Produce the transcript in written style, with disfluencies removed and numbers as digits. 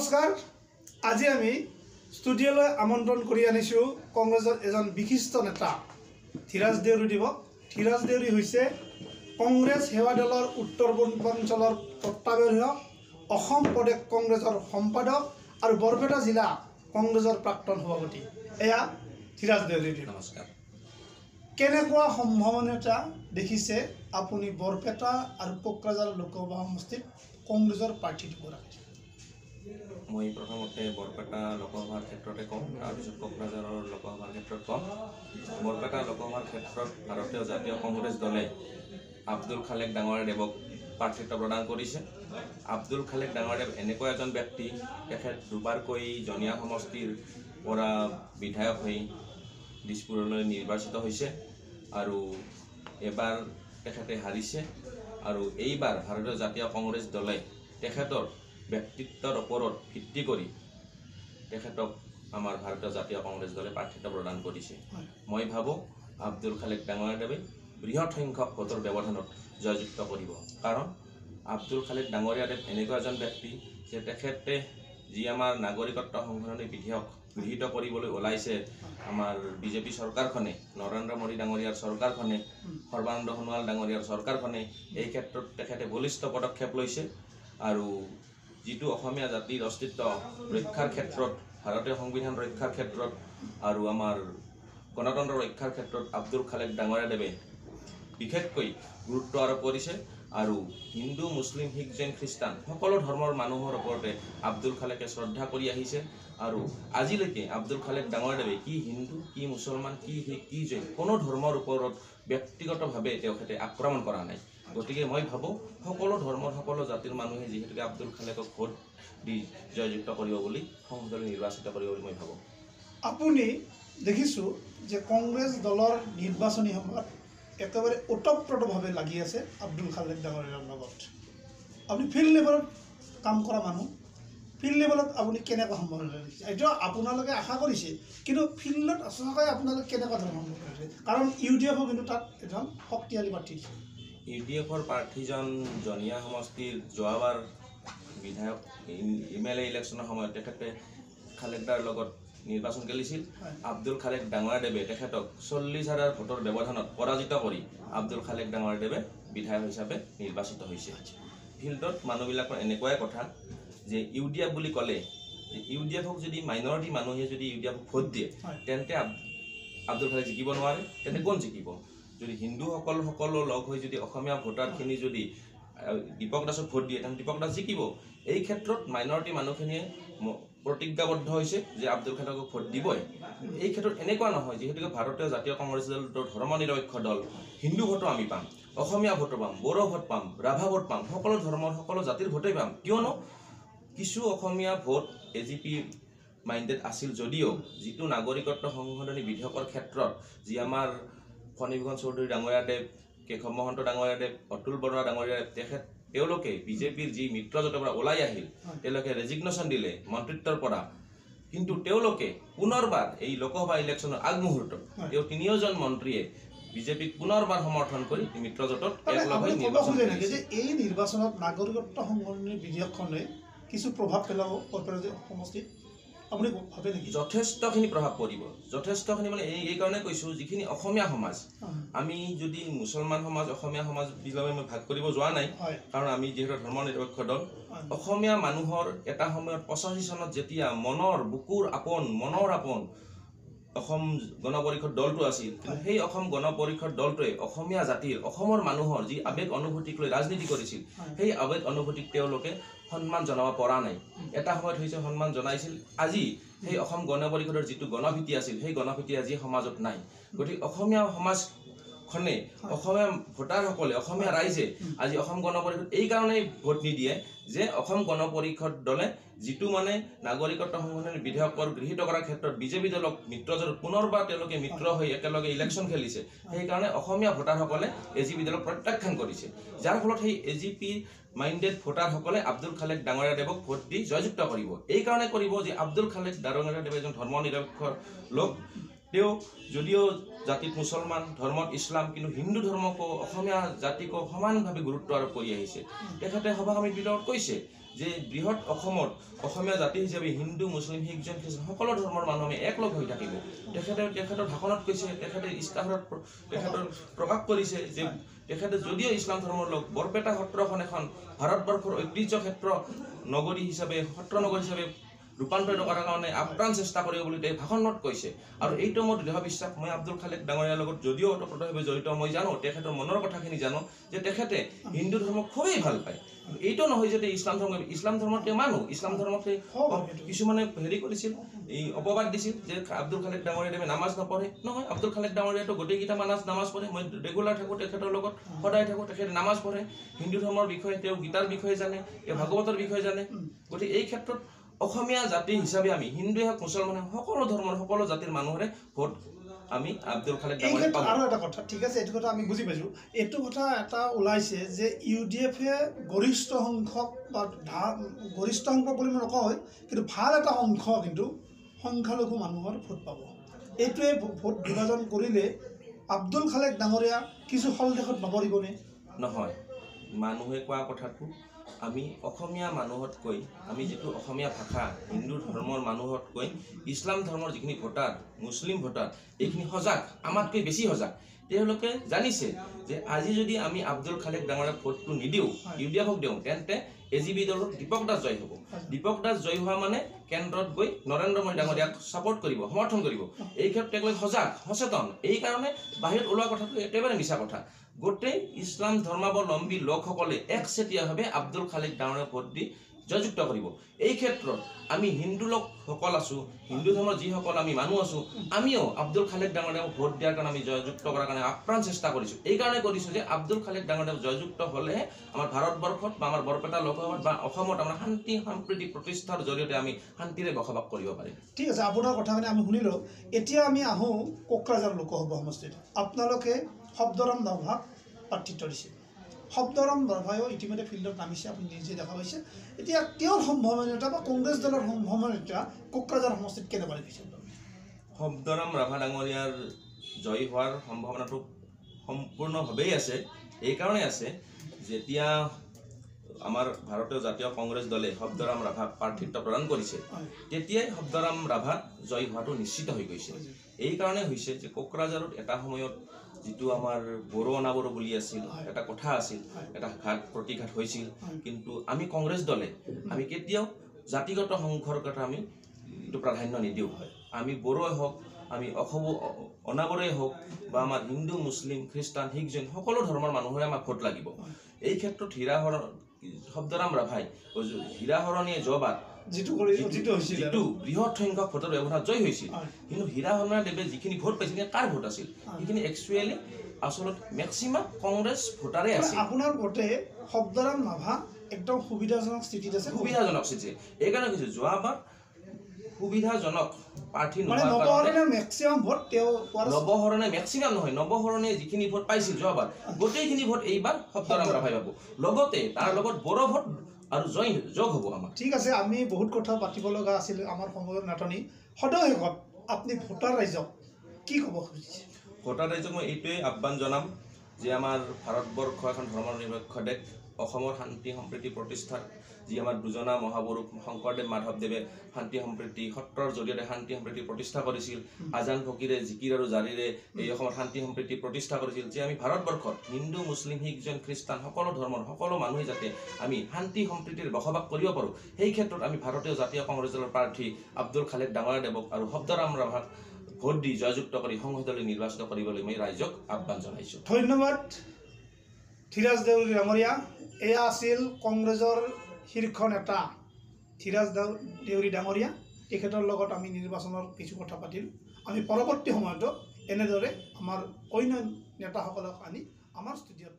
নমস্কাৰ। আজি আমি ষ্টুডিঅ'লৈ আমন্ত্ৰণ কৰি আনিছোঁ কংগ্ৰেছৰ এজন বিশিষ্ট নেতা ধীৰাজ দেউৰী। ধীৰাজ দেউৰী হৈছে কংগ্ৰেছ সেৱা দলৰ উত্তৰ পূৰ্বাঞ্চলৰ তত্ত্বাৱধায়ক, অসম প্ৰদেশ কংগ্ৰেছৰ সম্পাদক আৰু বৰপেটা জিলা কংগ্ৰেছৰ প্ৰাক্তন সভাপতি। এয়া ধীৰাজ দেউৰী। নমস্কাৰ। কেনেকুৱা সম্ভাৱনীয়তা দেখিছে আপুনি বৰপেটা আৰু কোকৰাঝাৰ লোকসভা সমষ্টিত কংগ্ৰেছৰ প্ৰাৰ্থীটো কৰা? মই প্ৰথমতে বৰপেটা লোকসভাৰ ক্ষেত্ৰতে ক'ম, তাৰপিছত কোকৰাঝাৰৰ লোকসভাৰ ক্ষেত্ৰত ক'ম। বৰপেটা লোকসভাৰ ক্ষেত্ৰত ভাৰতীয় জাতীয় কংগ্ৰেছ দলে আব্দুল খালেক ডাঙৰীয়াদেৱক প্ৰাৰ্থিত্ব প্ৰদান কৰিছে। আব্দুল খালেক ডাঙৰীয়াদেৱ এনেকুৱা এজন ব্যক্তি, তেখেত দুবাৰকৈ জনীয়া সমষ্টিৰ পৰা বিধায়ক হৈ দিছপুৰলৈ নিৰ্বাচিত হৈছে আৰু এবাৰ তেখেতে হাৰিছে। আৰু এইবাৰ ভাৰতীয় জাতীয় কংগ্ৰেছ দলে তেখেতৰ ব্যক্তিত্বৰ ওপৰত ভিত্তি কৰি তেখেতক আমাৰ ভাৰতীয় জাতীয় কংগ্ৰেছ দলে প্ৰাৰ্থিত্ব প্ৰদান কৰিছে। মই ভাবোঁ আব্দুল খালেক ডাঙৰীয়াদেৱে বৃহৎ সংখ্যক ভোটৰ ব্যৱধানত জয়যুক্ত কৰিব। কাৰণ আব্দুল খালেক ডাঙৰীয়াদেৱ এনেকুৱা এজন ব্যক্তি যে তেখেতে যি আমাৰ নাগৰিকত্ব সংশোধনী বিধেয়ক গৃহীত কৰিবলৈ ওলাইছে, আমাৰ বিজেপি চৰকাৰখনে, নৰেন্দ্ৰ মোদী ডাঙৰীয়াৰ চৰকাৰখনে, সৰ্বানন্দ সোণোৱাল ডাঙৰীয়াৰ চৰকাৰখনে এই ক্ষেত্ৰত তেখেতে বলিষ্ঠ পদক্ষেপ লৈছে। আৰু যিটো অসমীয়া জাতিৰ অস্তিত্ব ৰক্ষাৰ ক্ষেত্ৰত, ভাৰতীয় সংবিধান ৰক্ষাৰ ক্ষেত্ৰত আৰু আমাৰ গণতন্ত্ৰ ৰক্ষাৰ ক্ষেত্ৰত আব্দুল খালেক ডাঙৰীয়াদেৱে বিশেষকৈ গুৰুত্ব আৰোপ কৰিছে। আৰু হিন্দু, মুছলিম, শিখ, জৈন, খ্ৰীষ্টান সকলো ধৰ্মৰ মানুহৰ ওপৰতে আব্দুল খালেকে শ্ৰদ্ধা কৰি আহিছে। আৰু আজিলৈকে আব্দুল খালেক ডাঙৰীয়াদেৱে কি হিন্দু, কি মুছলমান, কি শিখ, কি জৈন কোনো ধৰ্মৰ ওপৰত ব্যক্তিগতভাৱে তেখেতে আক্ৰমণ কৰা নাই। গতিকে মই ভাবোঁ সকলো ধৰ্মৰ, সকলো জাতিৰ মানুহে যিহেতুকে আব্দুল খালেকক ভোট দি জয়যুক্ত কৰিব বুলি, সংসদলৈ নিৰ্বাচিত কৰিব বুলি মই ভাবোঁ। আপুনি দেখিছোঁ যে কংগ্ৰেছ দলৰ নিৰ্বাচনী সময়ত একেবাৰে ওতঃপ্ৰোতভাৱে লাগি আছে আব্দুল খালেক ডাঙৰীয়াৰ লগত। আপুনি ফিল্ড লেভেলত কাম কৰা মানুহ, ফিল্ড লেভেলত আপুনি কেনেকুৱা সম্ভাৱনা দেখিছে? এইটো আপোনালোকে আশা কৰিছে, কিন্তু ফিল্ডত সঁচাকৈ আপোনালোকে কেনেকুৱা ধৰণৰ সম্ভাৱনা দেখিছে? কাৰণ UDF কিন্তু তাত এজন শক্তিশালী প্ৰাৰ্থী। UDFৰ প্ৰাৰ্থীজন জনীয়া সমষ্টিৰ যোৱাবাৰ বিধায়ক MLA ইলেকশ্যনৰ সময়ত তেখেতে খালেকদাৰ লগত নিৰ্বাচন খেলিছিল। আব্দুল খালেক ডাঙৰীয়াদেৱে তেখেতক 40,000 ভোটৰ ব্যৱধানত পৰাজিত কৰি আব্দুল খালেক ডাঙৰীয়াদেৱে বিধায়ক হিচাপে নিৰ্বাচিত হৈছে। ফিল্ডত মানুহবিলাকৰ এনেকুৱাই কথা যে UDF বুলি ক'লে যে UDFক যদি মাইনৰিটি মানুহে যদি UDFক ভোট দিয়ে তেন্তে আব্দুল খালেক জিকিব নোৱাৰে। তেন্তে কোন জিকিব? যদি হিন্দুসকল সকলো লগ হৈ যদি অসমীয়া ভোটাৰখিনি যদি দীপক দাসক ভোট দিয়ে তেন্তে দীপক দাস জিকিব। এই ক্ষেত্ৰত মাইনৰিটি মানুহখিনিয়ে প্ৰতিজ্ঞাবদ্ধ হৈছে যে আব্দুল খালেকক ভোট দিবই। এই ক্ষেত্ৰত এনেকুৱা নহয়, যিহেতুকে ভাৰতীয় জাতীয় কংগ্ৰেছ দলটো ধৰ্ম নিৰপেক্ষ দল, হিন্দু ভোটো আমি পাম, অসমীয়া ভোটো পাম, বড়ো ভোট পাম, ৰাভা ভোট পাম, সকলো ধৰ্মৰ সকলো জাতিৰ ভোটেই পাম। কিয়নো কিছু অসমীয়া ভোট AGP মাইণ্ডেড আছিল যদিও যিটো নাগৰিকত্ব সংশোধনী বিধেয়কৰ ক্ষেত্ৰত যি আমাৰ ফণীভূষণ চৌধুৰী ডাঙৰীয়াদেৱ, কেশৱ মহন্ত ডাঙৰীয়াদেৱ, অতুল বৰা ডাঙৰীয়াদেৱ, তেওঁলোকে বিজেপিৰ যি মিত্ৰজোঁটৰ পৰা ওলাই আহিল, তেওঁলোকে ৰেজিগনেশ্যন দিলে মন্ত্ৰিত্বৰ পৰা। কিন্তু তেওঁলোকে পুনৰবাৰ এই লোকসভা ইলেকশ্যনৰ আগমুহূৰ্তত তেওঁ 3জন মন্ত্ৰীয়ে বিজেপিক পুনৰবাৰ সমৰ্থন কৰি মিত্ৰজোঁটত একলগ হৈ নিৰ্বাচন কৰিছে। এই নিৰ্বাচনত নাগৰিকত্ব সংশোধনী বিধেয়কখনে কিছু প্ৰভাৱ পেলাব বৰপেটা সমষ্টিত, আপুনি ভাবে নেকি? যথেষ্টখিনি প্ৰভাৱ পৰিব, যথেষ্টখিনি। মানে এই কাৰণে কৈছোঁ, যিখিনি অসমীয়া সমাজ, আমি যদি মুছলমান সমাজ, অসমীয়া সমাজ বিভাগে মই ভাগ কৰিব যোৱা নাই, কাৰণ আমি যিহেতু ধৰ্ম নিৰপেক্ষ দল। অসমীয়া মানুহৰ এটা সময়ত 85 চনত যেতিয়া মনৰ বুকুৰ আপোন, মনৰ আপোন অসম গণ পৰিষদ দলটো আছিল, কিন্তু সেই অসম গণ পৰিষদ দলটোৱে অসমীয়া জাতিৰ, অসমৰ মানুহৰ যি আৱেগ অনুভূতিক লৈ ৰাজনীতি কৰিছিল, সেই আৱেগ অনুভূতিক তেওঁলোকে সন্মান জনাব পৰা নাই। এটা সময়ত হৈছে সন্মান জনাইছিল। আজি সেই অসম গণ পৰিষদৰ যিটো গণভীতি আছিল, সেই গণভীতি আজি সমাজত নাই। গতিকে অসমীয়া সমাজখনে, অসমীয়া ভোটাৰসকলে, অসমীয়া ৰাইজে আজি অসম গণ পৰিষদ এই কাৰণেই ভোট নিদিয়ে যে অসম গণ পৰিষদ দলে যিটো মানে নাগৰিকত্ব সংশোধনী বিধেয়কৰ গৃহীত কৰাৰ ক্ষেত্ৰত বিজেপি দলক মিত্ৰজোঁট পুনৰবাৰ তেওঁলোকে মিত্ৰ হৈ একেলগে ইলেকশ্যন খেলিছে, সেইকাৰণে অসমীয়া ভোটাৰসকলে AGP দলক প্ৰত্যাখ্যান কৰিছে। যাৰ ফলত সেই AGP মাইণ্ডেড ভোটাৰসকলে আব্দুল খালেক ডাঙৰীয়াদেৱক ভোট দি জয়যুক্ত কৰিব। এই কাৰণে কৰিব যে আব্দুল খালেক ডাঙৰীয়াদেৱ এজন ধৰ্ম নিৰপেক্ষ লোক। তেওঁ যদিও জাতিত মুছলমান, ধৰ্মত ইছলাম, কিন্তু হিন্দু ধৰ্মকো, অসমীয়া জাতিকো সমানভাৱে গুৰুত্ব আৰোপ কৰি আহিছে। তেখেতে সভা সমিতিৰ লগত কৈছে যে বৃহৎ অসমত অসমীয়া জাতি হিচাপে হিন্দু মুছলিম শিখ জৈন খ্ৰীষ্টান সকলো ধৰ্মৰ মানুহ আমি একলগ হৈ থাকিব। তেখেতৰ ভাষণত কৈছে, তেখেতে ইস্তাহাৰত তেখেতৰ প্ৰকাশ কৰিছে যে তেখেতে যদিও ইছলাম ধৰ্মৰ লোক, বৰপেটা সত্ৰখন এখন ভাৰতবৰ্ষৰ ঐতিহ্য ক্ষেত্ৰ নগৰী হিচাপে সত্ৰ নগৰী হিচাপে ৰূপান্তৰিত কৰাৰ কাৰণে আপ্ৰাণ চেষ্টা কৰিব বুলি তেওঁ ভাষণত কৈছে। আৰু এইটো মোৰ দৃঢ় বিশ্বাস। মই আব্দুল খালেক ডাঙৰীয়াৰ লগত যদিও ওতপ্ৰোতভাৱে জড়িত, মই জানো তেখেতৰ মনৰ কথাখিনি জানো যে তেখেতে হিন্দু ধৰ্মক খুবেই ভাল পায়। এইটো নহয় যে ইছলাম ধৰ্মত তেওঁ মানুহ, ইছলাম ধৰ্মত কিছুমানে হেৰি কৰিছিল, এই অপবাদ দিছিল যে আব্দুল খালেক ডাঙৰীয়াদেৱে নামাজ নপঢ়ে। নহয়, আব্দুল খালেক ডাঙৰীয়াতো গোটেইকেইটা নামাজ পঢ়ে। মই ৰেগুলাৰ থাকোঁ তেখেতৰ লগত, সদায় থাকোঁ। তেখেতে নামাজ পঢ়ে, হিন্দু ধৰ্মৰ বিষয়ে তেওঁ গীতাৰ বিষয়ে জানে, তেওঁ ভাগৱতৰ বিষয়ে জানে। গতিকে এই ক্ষেত্ৰত অসমীয়া জাতি হিচাপে আমি হিন্দুৱে হওক মুছলমানে সকলো ধৰ্মৰ সকলো জাতিৰ মানুহৰে ভোট আমি আব্দুল খালেক ডাঙৰীয়াক পাম। আৰু এটা কথা, ঠিক আছে, এইটো কথা আমি বুজি পাইছোঁ। এইটো কথা এটা ওলাইছে যে UDF-এ গৰিষ্ঠ সংখ্যক বা গৰিষ্ঠ সংখ্যক বুলি মই নকওঁ, কিন্তু ভাল এটা অংশ কিন্তু সংখ্যালঘু মানুহৰ ভোট পাব। এইটোৱে ভোট বিভাজন কৰিলে আব্দুল খালেক ডাঙৰীয়া কিছু সন্দেহত নপৰিবনে? নহয়, মানুহে কোৱা কথাটো আমি অসমীয়া মানুহতকৈ, আমি যিটো অসমীয়া ভাষা হিন্দু ধৰ্মৰ মানুহতকৈ ইছলাম ধৰ্মৰ যিখিনি ভোটাৰ, মুছলিম ভোটাৰ, এইখিনি সজাগ, আমাতকৈ বেছি সজাগ। তেওঁলোকে জানিছে যে আজি যদি আমি আব্দুল খালেক ডাঙৰীয়াক ভোটটো নিদিওঁ, UDF-ক দিওঁ, তেন্তে AGP দলৰ দীপক দাস জয় হ'ব। দীপক দাস জয় হোৱা মানে কেন্দ্ৰত গৈ নৰেন্দ্ৰ মোদী ডাঙৰীয়াক ছাপোৰ্ট কৰিব, সমৰ্থন কৰিব। এই ক্ষেত্ৰত তেওঁলোকে সজাগ, সচেতন। এইকাৰণে বাহিৰত ওলোৱা কথাটো একেবাৰে মিছা কথা। গোটেই ইছলাম ধৰ্মাৱলম্বী লোকসকলে একচেটিয়াভাৱে আব্দুল খালেক ডাঙৰীয়াক ভোট দি জয়যুক্ত কৰিব। এই ক্ষেত্ৰত আমি হিন্দু লোকসকল আছোঁ, হিন্দু ধৰ্মৰ যিসকল আমি মানুহ আছোঁ, আমিও আব্দুল খালেক ডাঙৰীয়াক ভোট দিয়াৰ কাৰণে আমি জয়যুক্ত কৰাৰ কাৰণে আপ্ৰাণ চেষ্টা কৰিছোঁ। এইকাৰণে কৰিছোঁ যে আব্দুল খালেক ডাঙৰীয়াক জয়যুক্ত হ'লেহে আমাৰ ভাৰতবৰ্ষত বা আমাৰ বৰপেটা লোকসভাত বা অসমত আমাৰ শান্তি সম্প্ৰীতি প্ৰতিষ্ঠাৰ জৰিয়তে আমি শান্তিৰে বসবাস কৰিব পাৰিম। ঠিক আছে, আপোনাৰ কথাখিনি আমি শুনিলোঁ। এতিয়া আমি আহোঁ কোকৰাঝাৰ লোকসভা সমষ্টিত। আপোনালোকে শব্দৰাম ৰাভাক প্ৰাৰ্থিত্ব দিছে। শব্দৰাম ৰাভায়ো ইতিমধ্যে ফিল্ডত নামিছে, আপুনি নিজে দেখা পাইছে। এতিয়া তেওঁৰ সম্ভাৱনীয়তা বা কংগ্ৰেছ দলৰ সম্ভাৱনীয়তা কোকৰাঝাৰ সমষ্টিত কেনেকুৱা দেখিছে? শব্দৰাম ৰাভা ডাঙৰীয়াৰ জয়ী হোৱাৰ সম্ভাৱনাটো সম্পূৰ্ণভাৱেই আছে। এইকাৰণে আছে, যেতিয়া আমাৰ ভাৰতীয় জাতীয় কংগ্ৰেছ দলে শব্দৰাম ৰাভাক প্ৰাৰ্থিত্ব প্ৰদান কৰিছে, তেতিয়াই শব্দৰাম ৰাভা জয়ী হোৱাটো নিশ্চিত হৈ গৈছে। এইকাৰণে হৈছে যে কোকৰাঝাৰত এটা সময়ত যিটো আমাৰ বড়ো অনাবড়ো বুলি আছিল, এটা কথা আছিল, এটা ঘাট প্ৰতিঘাত হৈছিল। কিন্তু আমি কংগ্ৰেছ দলে আমি কেতিয়াও জাতিগত সংঘৰ্ষত আমি এইটো প্ৰাধান্য নিদিওঁ। আমি বড়োৱে হওক, আমি অসম অনাবড়োৱে হওক, বা আমাৰ হিন্দু মুছলিম খ্ৰীষ্টান শিখ জৈন সকলো ধৰ্মৰ মানুহৰে আমাক ভোট লাগিব। এই ক্ষেত্ৰত শব্দৰাম ৰাভাই হীৰাহৰণীয়ে জবাত যিটো বৃহৎ সংখ্যক ভোটৰ ব্যৱধানত জয় হৈছিল, কিন্তু হীৰাহৰণীয়া দেৱে যিখিনি ভোট পাইছিল কাৰ ভোট আছিল? সেইখিনি একচুৱেলি আচলতে মেক্সিমাম কংগ্ৰেছ ভোটাৰে আছিল। আপোনাৰ ভোটে শব্দৰাম ৰাভা একদম সুবিধাজনক স্থিতিত আছে। সুবিধাজনক স্থিতি, এইকাৰণে কৈছোঁ যোৱাবাৰ সুবিধাজনক প্ৰাৰ্থী মেক্সিমাম ভোট তেওঁ নৱশৰণে মেক্সিমাম নহয়, নৱশৰণে যিখিনি ভোট পাইছিল যোৱাবাৰ, গোটেইখিনি ভোট এইবাৰ শব্দৰাম ৰাভাই পাব। লগতে তাৰ লগত বড়ো ভোট আৰু যোগ হ'ব আমাৰ। ঠিক আছে, আমি বহুত কথা পাতিব লগা আছিল, আমাৰ সময়ৰ নাটনি। সদশেষত আপুনি ভোটাৰ ৰাইজক কি ক'ব খুজিছে? ভোটাৰ ৰাইজক মই এইটোৱে আহ্বান জনাম যে আমাৰ ভাৰতবৰ্ষ এখন ধৰ্ম নিৰপেক্ষ দেশ। অসমৰ শান্তি সম্প্ৰীতি প্ৰতিষ্ঠাত যি আমাৰ দুজনা মহাপুৰুষ শংকৰদেৱ মাধৱদেৱে শান্তি সম্প্ৰীতি সত্ৰৰ জৰিয়তে শান্তি সম্প্ৰীতি প্ৰতিষ্ঠা কৰিছিল। আজান ফকীৰে জিকিৰ আৰু জাৰিৰে এই অসমত শান্তি সম্প্ৰীতি প্ৰতিষ্ঠা কৰিছিল, যে আমি ভাৰতবৰ্ষত হিন্দু মুছলিম শিখ জৈন খ্ৰীষ্টান সকলো ধৰ্মৰ সকলো মানুহে যাতে আমি শান্তি সম্প্ৰীতিৰে বসবাস কৰিব পাৰোঁ। সেই ক্ষেত্ৰত আমি ভাৰতীয় জাতীয় কংগ্ৰেছ দলৰ প্ৰাৰ্থী আব্দুল খালেক ডাঙৰীয়াদেৱক আৰু শব্দৰাম ৰাভাক ভোট দি জয়যুক্ত কৰি সংসদলৈ নিৰ্বাচিত কৰিবলৈ মই ৰাইজক আহ্বান জনাইছোঁ। ধন্যবাদ ধীৰাজ দেউৰী ডাঙৰীয়া। এয়া আছিল কংগ্ৰেছৰ শীৰ্ষ নেতা ধীৰাজ দেউৰী ডাঙৰীয়া। তেখেতৰ লগত আমি নিৰ্বাচনৰ কিছু কথা পাতিলোঁ। আমি পৰৱৰ্তী সময়তো এনেদৰে আমাৰ অন্য নেতাসকলক আনি আমাৰ ষ্টুডিঅ'ত